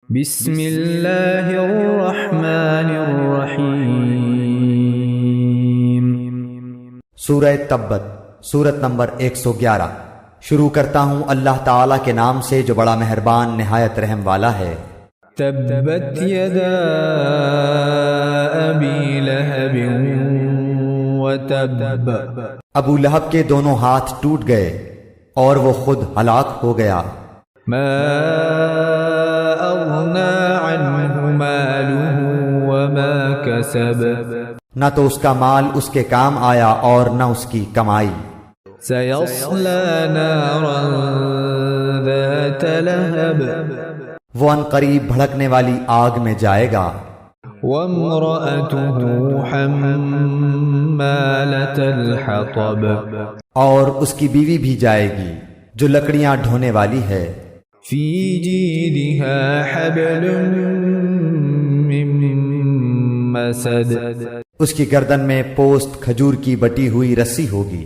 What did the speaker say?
بسم اللہ الرحمن الرحیم۔ سورہ تبت، سورت نمبر 111۔ شروع کرتا ہوں اللہ تعالیٰ کے نام سے جو بڑا مہربان نہایت رحم والا ہے۔ تبت یدا ابی لہب وتب۔ ابو لہب کے دونوں ہاتھ ٹوٹ گئے اور وہ خود ہلاک ہو گیا۔ ما اغنى عنہ مالہ وما کسب۔ نہ تو اس کا مال اس کے کام آیا اور نہ اس کی کمائی۔ سیصلی نارا ذات لہب۔ وہ ان قریب بھڑکنے والی آگ میں جائے گا۔ وامرأته حمالة الحطب۔ اور اس کی بیوی بھی جائے گی جو لکڑیاں ڈھونے والی ہے۔ فی جیدها حبل من مسد۔ اس کی گردن میں پوست کھجور کی بٹی ہوئی رسی ہوگی۔